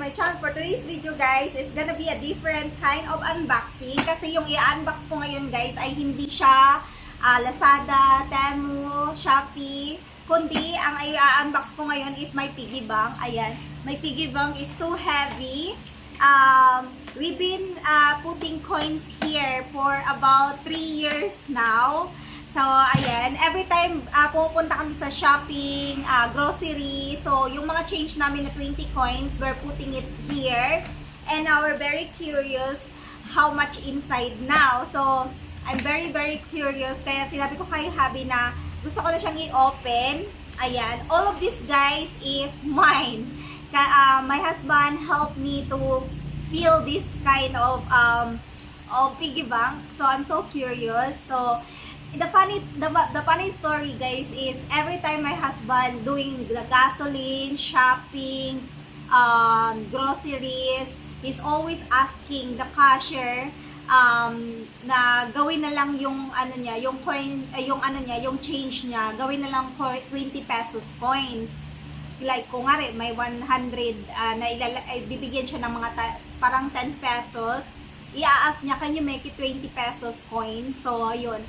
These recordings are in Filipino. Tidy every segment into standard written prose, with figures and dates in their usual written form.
my channel. For today's video guys, it's gonna be a different kind of unboxing. Kasi yung i-unbox ko ngayon guys ay hindi siya Lazada, Temu, Shopee. Kundi ang i-unbox ko ngayon is my piggy bank. Ayan, my piggy bank is so heavy. We've been putting coins here for about 3 years now. So, ayan, every time pupunta kami sa shopping, grocery, so yung mga change namin na 20 coins, we're putting it here. And now we're very curious how much inside now. So, I'm very curious. Kaya sinabi ko kay Habi na gusto ko na siyang i-open. Ayan, all of this guys is mine. My husband helped me to feel this kind of piggy bank. So, I'm so curious. So, the funny story guys is every time my husband doing the gasoline, shopping, groceries, he's always asking the cashier na gawin na lang yung ano niya, yung coin, yung ano niya, yung change niya, gawin na lang 20 pesos coins. Like kung ngari may 100 na bibigyan siya ng mga parang 10 pesos, i-aas niya, can you make it 20 pesos coin? So ayun.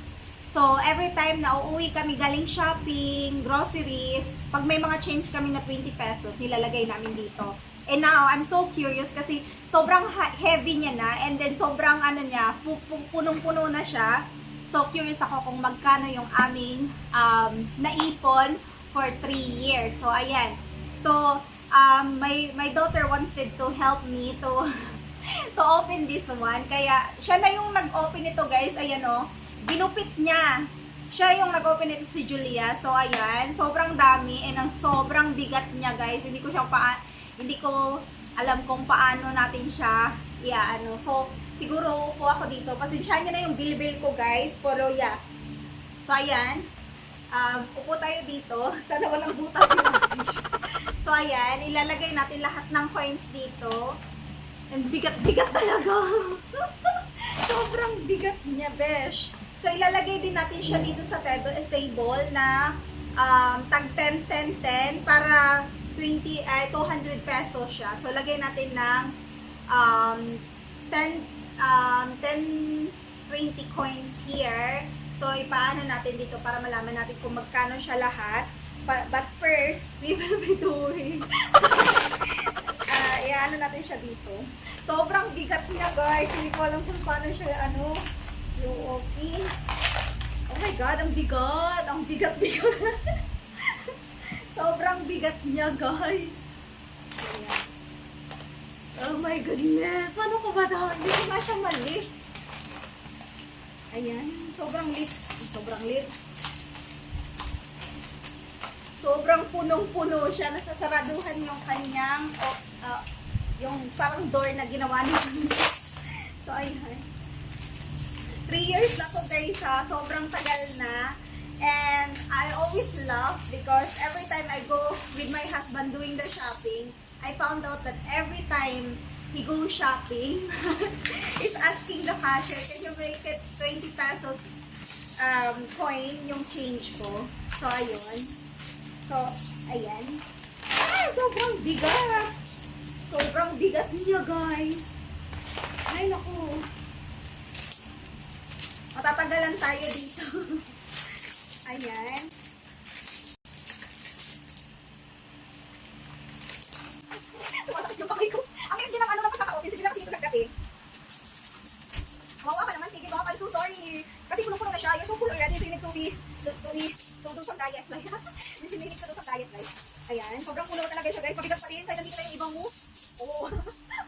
So, every time na uuwi kami galing shopping, groceries, pag may mga change kami na 20 pesos, nilalagay namin dito. And now, I'm so curious kasi sobrang heavy niya na, and then sobrang ano niya, punong-puno na siya. So, curious ako kung magkano yung aming naipon for 3 years. So, ayan. So, my daughter wanted to help me to to open this one. Kaya, siya na yung nag-open ito guys. Ayan o. Binupit niya. Siya yung nag-open ito, si Julia. So, ayan. Sobrang dami and ang sobrang bigat niya, guys. Hindi ko alam kung paano natin siya i-ano. So, siguro upo ako dito. Pasensyahan niya na yung bill ko, guys. Pero, yeah. So, ayan. Upo tayo dito. Sana walang butas yung So, ayan. Ilalagay natin lahat ng coins dito. And bigat-bigat talaga. Sobrang bigat niya, besh. So, ilalagay din natin siya dito sa table na tag 10-10-10 para 200 pesos siya. So, lagay natin ng 10-20 coins here. So, ipaano natin dito para malaman natin kung magkano siya lahat. But first, we will be doing i-ano natin siya dito. Sobrang bigat niya, guys. Hindi ko alam kung paano siya yung okay. Oh my God, ang bigat. Ang bigat-bigat. Sobrang bigat niya, guys. Ayan. Oh my goodness. Paano ko ba daw? Hindi ko na siya malift. Ayan. Sobrang lift. Sobrang lift. Sobrang punong-puno siya. Nasasaraduhan yung kanyang yung parang door na ginawa niya. So, ayan. 3 years na to guys ha. Sobrang tagal na. And I always love because every time I go with my husband doing the shopping, I found out that every time he goes shopping, is asking the cashier, can you make it 20 pesos coin yung change ko? So, ayun. So, ayan. Sobrang bigat. Sobrang bigat niya, guys. Ay, naku. Matatagalan tayo dito. Ayan. Tumatakit yung kamay ko. Ang hindi ng ano na pagkaka-open. Sige lang kasi ito nagdati. Mawa ka naman. Sige, baka I'm so sorry. Kasi punong-puno na siya. You're so full already. So you need to do some diet life. You need to do some diet life. Ayan. Sobrang puno talaga siya, guys. Pabigat pa rin. Kaya nandito na yung ibang mo. Oo.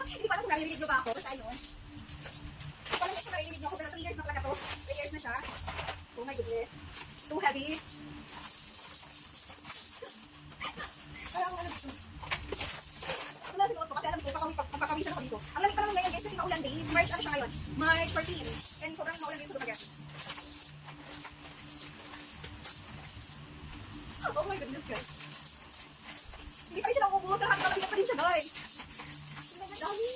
Hindi pa alam kung narinig nyo ba ako. Basta yun. Hindi pa alam kung narinig nyo ako. Pero 3 years na talaga to. 3 years na siya. Oh my goodness. Too heavy. Parang ano dito. Ito na sinuot ko kasi alam ko, pagpakawisan ako dito. Ang lamig pa naman ngayon guys kasi maulan days. March ano siya ngayon? March 14. And sobrang maulan din sa Dumagat. Oh my goodness guys. Hindi pa rin siya nakubuhot. Nakakalabigat pa din siya guys. Ang dami.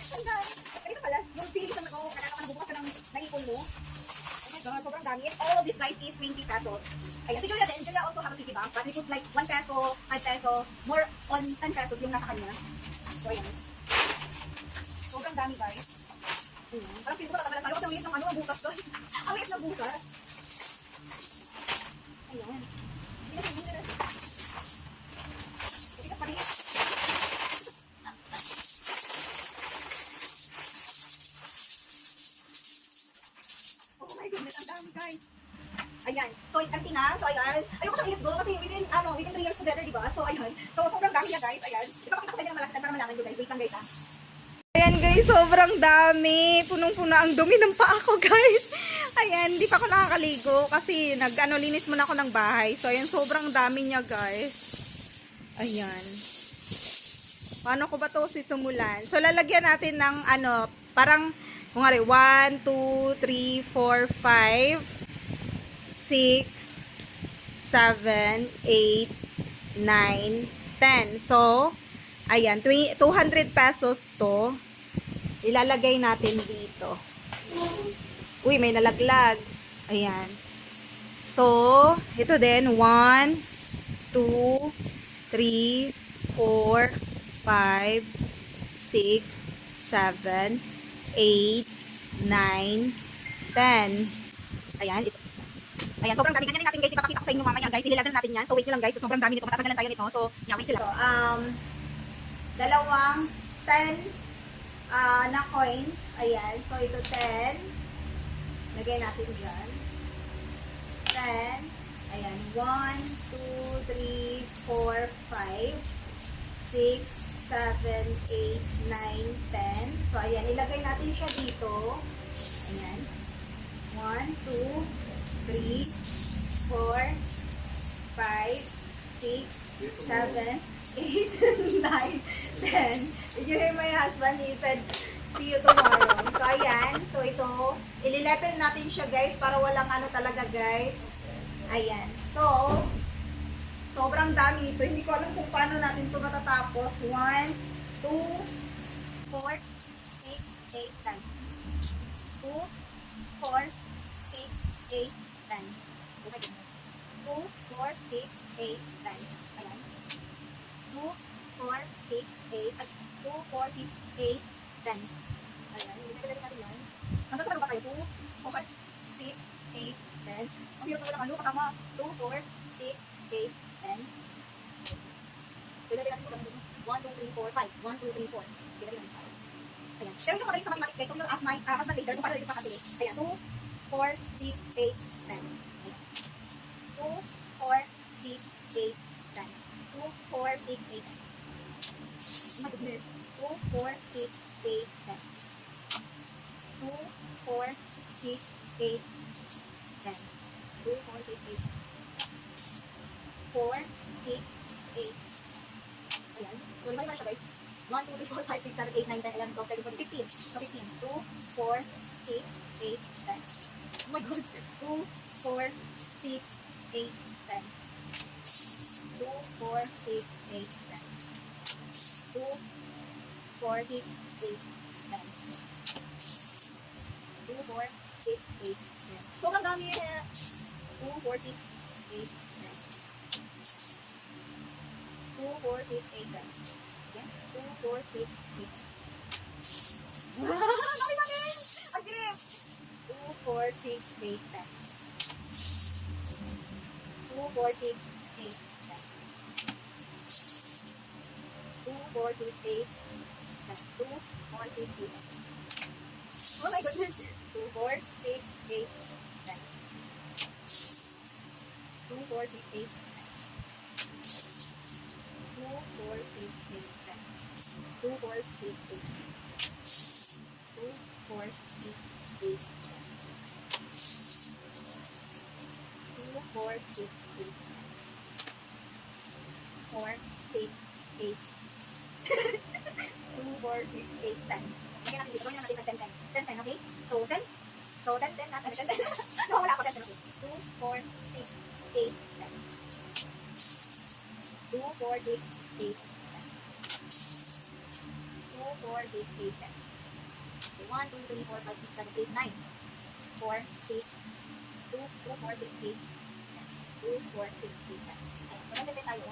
Ang dami. Ganito pala. Yung feeling sa mga nagbubukas ka ng naipon mo. Oh my God, sobrang dami. All of this guys is 20 pesos. Ayan, si Julia din. Julia also have a piggy bank. But we put like 1 peso, 5 peso, more on 10 pesos yung nasa kanya. So, ayan. Sobrang dami, guys. Ayan. Parang feel ko matagalan tayo kasi ang liit ng ano, ang butas doon. Ang liit ng butas. Ayan. Hindi na hindi na. Hindi ka pa rin. Oh my goodness, ang dami, guys. Ayan. So, empty na. So, ayan. Ayoko siyang i-let go kasi within 3 years together, diba? So, ayan. So, sobrang dami niya, guys. Ayan. Ipapakita ko sa inyo ng malakitan para malaman nyo, guys. Wait lang, guys, ha. Ayan, guys. Sobrang dami. Punong-puno ang dumi ng paa ko, guys. Ayan. Hindi pa ako nakakaligo kasi linis muna ako ng bahay. So, ayan. Sobrang dami niya, guys. Ayan. Paano ko ba ito sisimulan? So, lalagyan natin ng parang, kung nga 1, 2, 3, 4, 5, 6, 7, 8, 9, 10. So, ayan, 200 pesos to. Ilalagay natin dito. Uy, may nalaglag. Ayan. So, ito din. 1, 2, 3, 4, 5, 6, 7, 8, 9, 10. Ayan, ayan, sobrang dami. Ganyan natin, guys. Ipapakita ko sa inyo mamaya, guys. Ililagan natin yan. So, wait nyo lang, guys. So, sobrang dami nito. Matatagalan tayo nito. So, yeah, wait nyo lang. So, dalawang 10 na coins. Ayan. So, ito 10. Lagay natin dyan. 10. Ayan. 1, 2, 3, 4, 5, 6, 7, 8, 9, 10. So, ayan. Ilagay natin siya dito. Ayan. 1, 2, 3, 4, 5, 6, 7, 8, 9, 10. Did you hear my husband? He said, see you tomorrow. So, ayan. So, ito, ililevel natin siya, guys, para walang talaga, guys. Ayan. So, sobrang dami ito. Hindi ko alam kung paano natin ito matatapos. 1, 2, 4, 6, 8, 10. 2, 4, 6, 8, 10. Oh my goodness. 2, 4, 6, 8, 10. Ayan. 2, 4, 6, 8. At 2, 4, 6, 8, 10. Ayan. Ibigay natin yan. Hanggang sa ba tayo? 2, 4, 6, 8, 10. Ang hirap na walang kasama. 2, 4, 6, 8, 10. So, ilagay natin ito. 1, 2, 3, 4, 5. 1, 2, 3, 4. Ilagay natin siya. Ayan. Pero ito magaling sa mathematics, guys. So, we will ask my husband later kung paano ito kakabili. Ayan. 2, 4, 6, 8, 10. 2, 4, 6, 8, 10. 2, 4, 6, 8, 10. Oh my goodness. 2, 4, 6, 8, 10. 2, 4, 6, 8, 10. 2, 4, 6, 8, 4, 6, 8. Ayan. So, lima na siya, guys. 1, 2, 3, 4, 5, 6, 7, 8, 9, 10, 11, 12, 13, 14, 15. So, 15. 2, 4, 6, 8, 10. Oh my God. 2, 4, 6, 8, 10. 2, 4, 6, 8, 10. 2, 4, 6, 8, 10. 2, 4, 6, 8, 10. Sobrang dami eh. 2, 4, 6, 8, 10. 2, 4, 6, 8, 10. Okay? 2, 4, 6, 8, 10. Dami namin! Ang grip! 2, 4, 6, 8, 10. 2, 4, 6, 8, 10. 2, 4, 6, 8, 10. 2, 4, 6, 8, 10. Oh my goodness! 2, 4, 6, 8, 10. 2, 4, 6, 8, 10. 2, 4, 6, 8, 10. 2, 4, 6, 8, 10. 2, 4, 6, 8, 10. 2, 4, 6, 8, 4, 6, 8. 2, 4, 6, 8, 10. Lagyan natin dito. Gawin natin ng 10, 10. 10, 10, okay? So, 10. So, 10, 10 natin. 10, 10. Nawala ako 10, 10, okay? 2, 4, 6, 8, 10. 2, 4, 6, 8, 10. 2, 4, 6, 8, 10. Okay, 1, 2, 3, 4, 5, 6, 7, 8, 9. 4, 6, 2, 2, 4, 6, 8, 2, 4, 6, 8, 10. Ayan. So, 10, 10 tayo.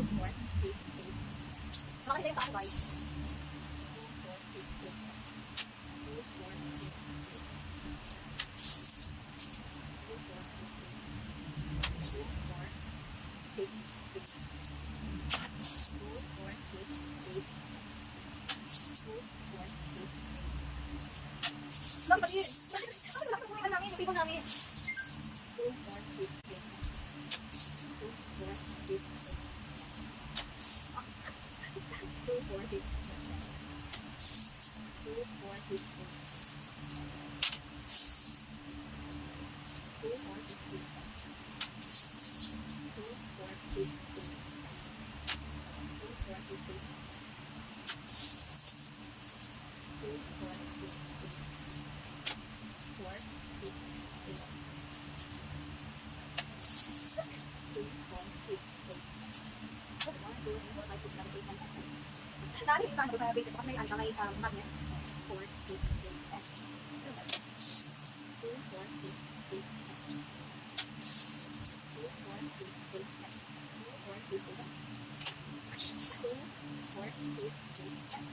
Makakita yung taas, guys. 2, 4, 6, 8. Lang, mali. Ano lang ang namin, yung table namin. 2, 4, 6, 8. 2, 4, 6, 8. 2, 4, 6, 8. 2, 4, 6, 8. 2, 4, 6, 8. 2, 4, 6, 8. 2, 4, 6, 8. 2, 4, 6, 8. 4, 6, 8. 2, 4, 6, 8. 1, 2, 3, 4, 5, 6, 7, 8, 9, 10. Dahil yung isang ko sa basic, kasi may ano, may magnet. 4, 6, 8, 10. 2, 4, 6, 8, 10. 2, 4, 6, 8, 10. 2, 4, 6, 8, 10. 2, 4, 6, 8, 10.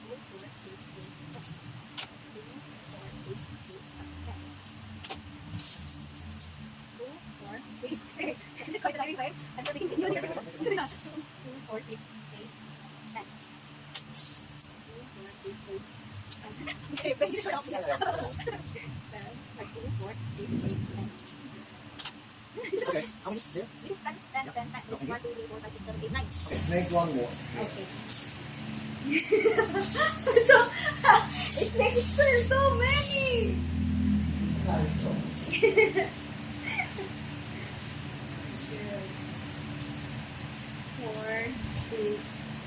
2, 4, 6, 8, 10. 2, 4, 6, 8, 10. Okay, thank you for helping us. 2, 4, 6, 8, 10. Okay, how many there? This is 10, 10, 10, 10. 1, 2, 3, 4, 5, 6, 7, 8, 9. Okay, make one more. Okay. So, it takes so many. Four, six,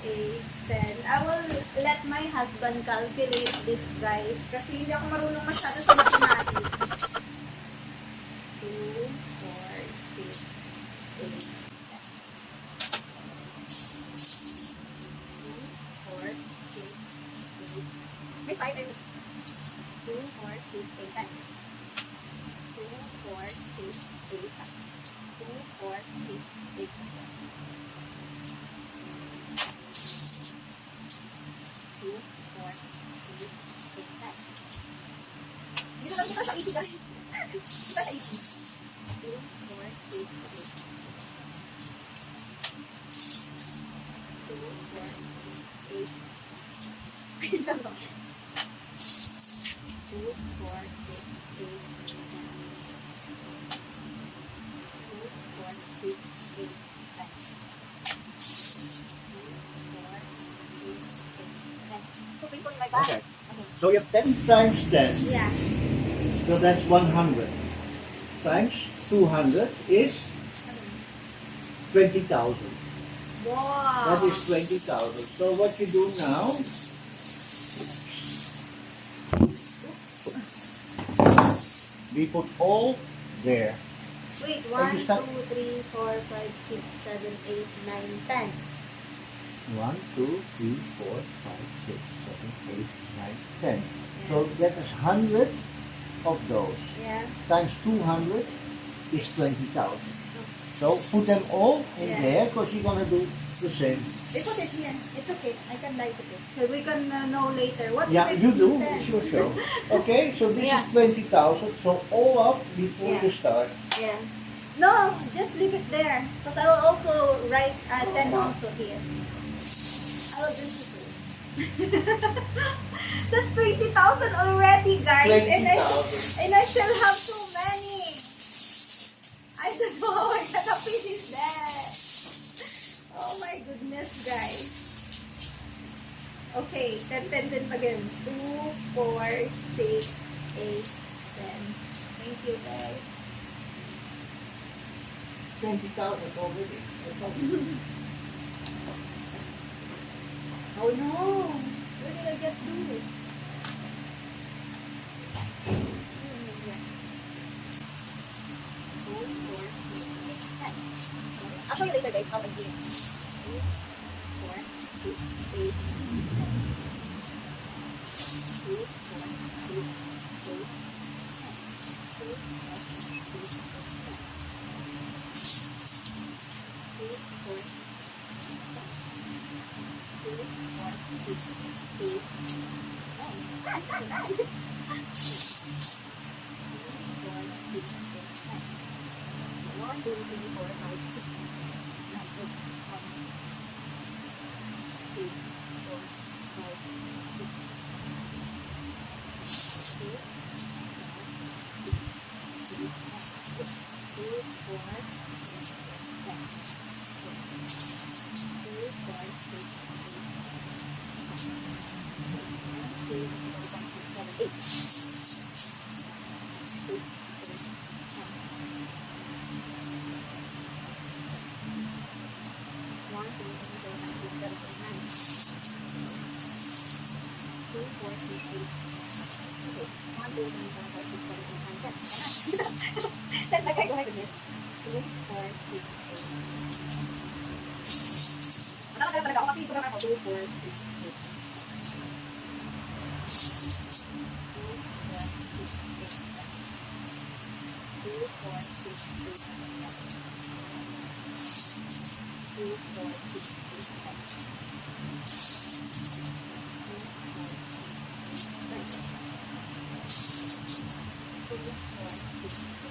eight, 10. I will let my husband calculate this, guys. Kasi hindi ako marunong masyado sa mathematics. 2, 4, 6, 8, 4, 6, 8. May 5 and 2, 4, 6, 8, 10. 2, 4, 6, 8, 2, 4, 6, 8. 2, 4, 6, 8, 10. Dito lang kita sa 80 guys. Dito sa 80. 2, 4, 6, 8. 2, 4, 6, 8. 2, 4, 6, 8, 2, 4, 6, 8, 10. 2, 4, 6, 8, 10. 2, 4, 6, 8, 10. So, people in my bag. Okay. So you have 10 times 10. Yeah. So that's 100. Times 200 is 20,000. Wow. That is 20,000. So what you do now, we put all there. Wait, Oh, 1, you 2, start- 3, 4, 5, 6, 7, 8, 9, 10. 1, 2, 3, 4, 5, 6, 7, 8, 9, 10. So that is hundreds of those. Yeah. Times 200 is 20,000. So put them all in Yeah. there because you're going to do the same. It's okay, yeah. It's okay. I can like it. So we can know later. What Yeah, if you it's do. 10? It's your show. Okay, so this Yeah. is 20,000. So all up before Yeah. you start. Yeah. No, just leave it there. Because I will also write 10 also here. I will just do it. That's 20,000 already, guys. And I 20,000. still have so many. I don't know how I'm gonna finish that. Oh my goodness, guys. Okay, 10, 10, 10 again. 2, 4, 6, 8, 10. Thank you, guys. 20,000 already. Oh no! Where did I get this? I'll show you later guys how I do it. 2, 4, 6, 8, 2, 4, 6, 8, 2, 4, 6, 2, 4, 1, 2, 3, 4, 5, 6, 9, 8, 2, 4, 5, 6, 2, 4, 6, 10. Okay, go ahead with this. 2, 4, 6, 8. Nakakagala talaga ako kasi sobrang ako. 2, 4, 6, 8. 2, 4, 6, 8. 2, 4, 6, 8. 2, 4, 6, 8.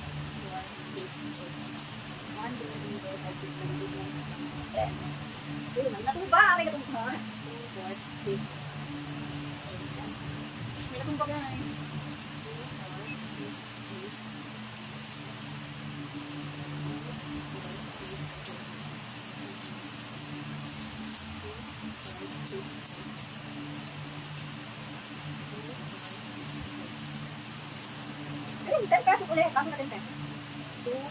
1, 2, 3, 4, 5, 6, 7, 8, 9, 10. Ayun, may natumba! May natumba! 2, 4, 6, 8, 9. May natumba guys. 2, 4, 6, 10 pesos ulit. Bago na 10 pesos. 2, 4,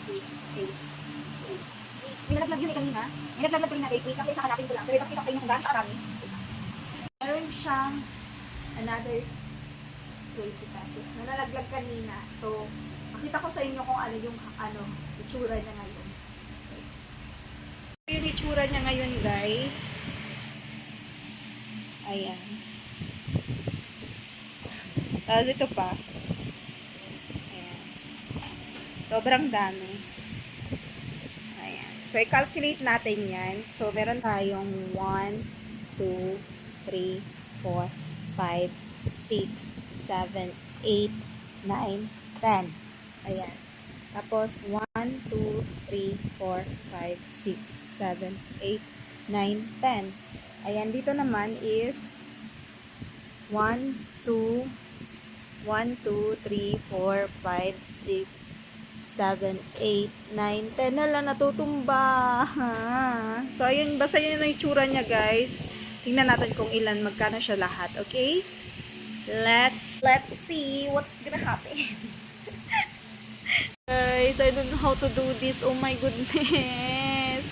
6, 8. May nalaglag yun kanina. May nalaglag kanina guys. Wait lang, isa hanapin ko lang. Pero ipakita ko sa inyo kung gaano siya karami. Meron siyang another 20 pesos na nalaglag kanina. So, makita ko sa inyo kung ano yung itsura niya ngayon. Yung itsura niya ngayon, guys. Ayan. Tapos ito pa. Ayan. Sobrang dami. Ayan. So, i-calculate natin yan. So, meron tayong 1, 2, 3, 4, 5, 6, 7, 8, 9, 10. Ayan. Tapos, 1, 2, 3, 4, 5, 6, 7, 8, 9, 10. Ayan. Dito naman is 1, 2, 1, 2, 3, 4, 5, 6, 7, 8, 9, 10. Hala, natutumba. So, ayun. Basta yun ang itsura niya, guys. Tingnan natin kung ilan, magkano siya lahat. Okay? Let's see what's gonna happen. Guys, I don't know how to do this. Oh my goodness.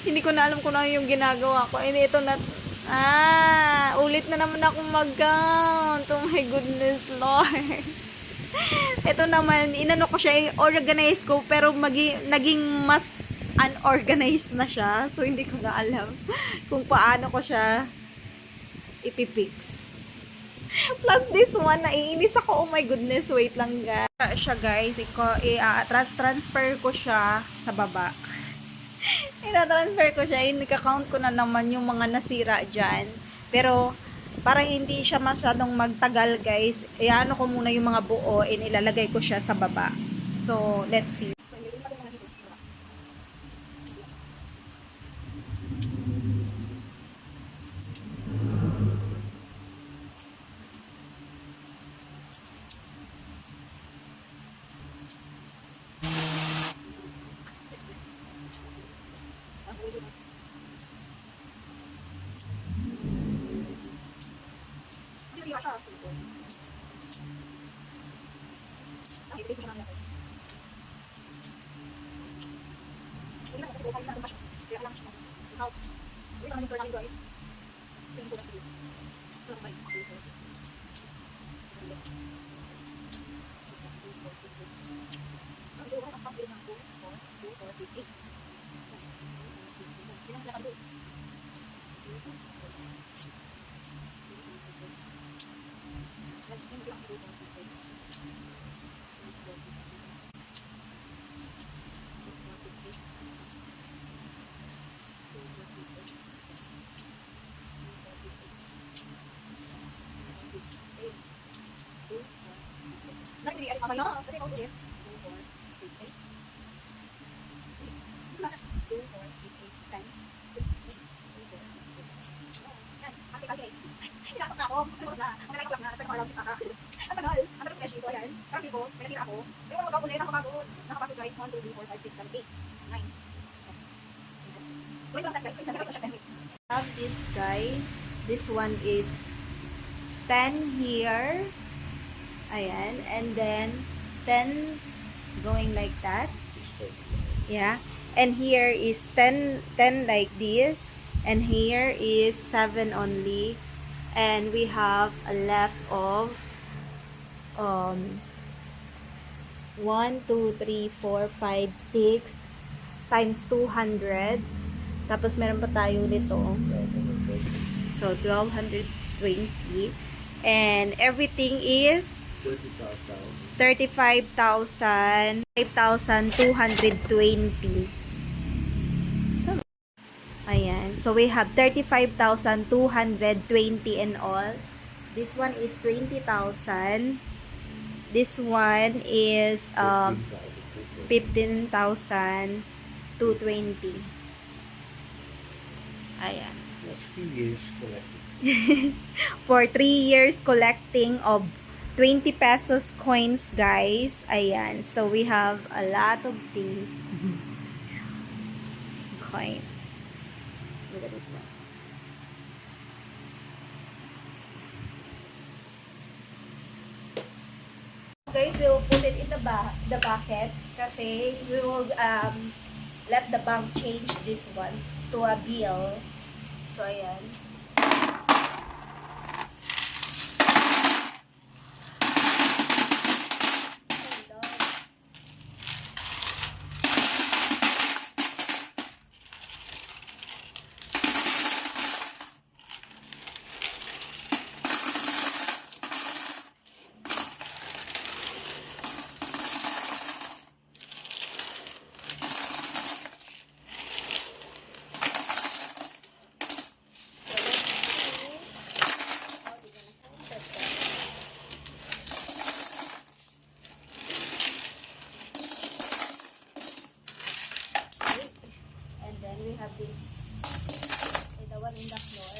Hindi ko na alam kung ano yung ginagawa ko. And ito na, ulit na naman akong mag-count. Oh my goodness, Lord. Ito naman, inano ko siya, i-organize ko, pero naging mas unorganized na siya. So, hindi ko na alam kung paano ko siya ipipix. Plus this one, naiinis ako. Oh my goodness, wait lang guys. Siya guys, transfer ko siya sa baba. Ina-transfer ko siya, ika-count ko na naman yung mga nasira dyan. Pero, para hindi siya masyadong magtagal guys, ano ko muna yung mga buo, ilalagay ko siya sa baba. So, let's see. Have this guys. This one is 10 here. Ayan. And then 10 going like that. Yeah. And here is 10 like this. And here is 7 only. And we have a left of 1, 2, 3, 4, 5, 6 times 200. Tapos meron pa tayo nito. So 1220. And everything is 35,220. Ayan. So we have 35,220 and all. This one is 20,000. This one is 15,220. Ayan. That's 3 years collecting. For 3 years collecting of 20 pesos coins, guys. Ayan. So, we have a lot of things. Coin. Look at this one. Guys, we'll it in the bucket kasi we will let the bank change this one to a bill. So, ayan. And then we have this, the one in the floor.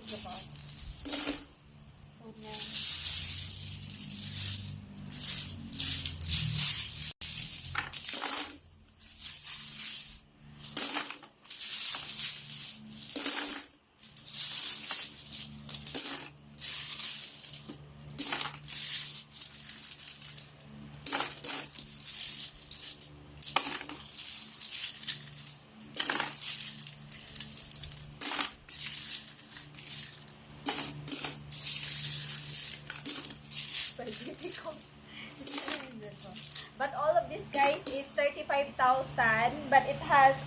Diba? So, difficult. But all of this, guys, is 35,000, but it has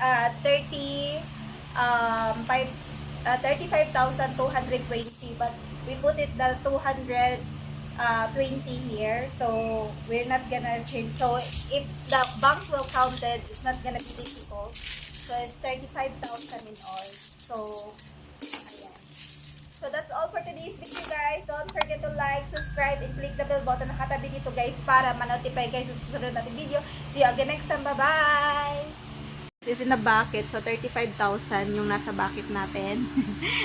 35,220, but we put it the 220 here, so we're not gonna change. So if the bank will count it, it's not gonna be difficult. So it's 35,000 in all. So ayan. So that's all for today's video, guys. Don't forget to like, subscribe, and click the bell button na katabi dito, guys, para ma-notify kayo sa susunod natin video. See you again next time. Bye-bye! This is in the bucket. So 35,000 yung nasa bucket natin.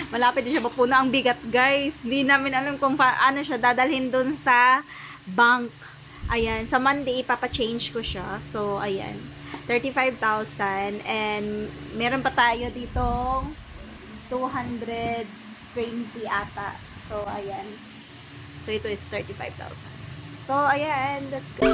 Malapit din siya mapuno. Ang bigat, guys. Hindi namin alam kung paano siya dadalhin dun sa bank. Ayan. Sa Monday, ipapa-change ko siya. So, ayan. 35,000. And meron pa tayo ditong 220 ata. So, ayan. So, ito is 35,000. So, ayan. Let's go.